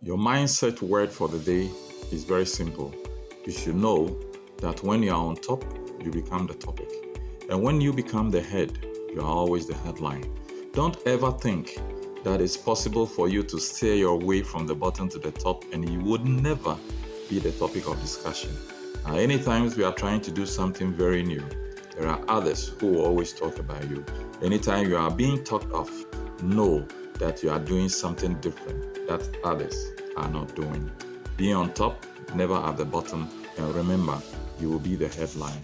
Your mindset word for the day is very simple. You should know that when you are on top, you become the topic. And when you become the head, you are always the headline. Don't ever think that it's possible for you to steer your way from the bottom to the top and you would never be the topic of discussion. Anytime we are trying to do something very new, there are others who will always talk about you. Anytime you are being talked of, know that you are doing something different that others are not doing. Being on top, never at the bottom, and remember, you will be the headline.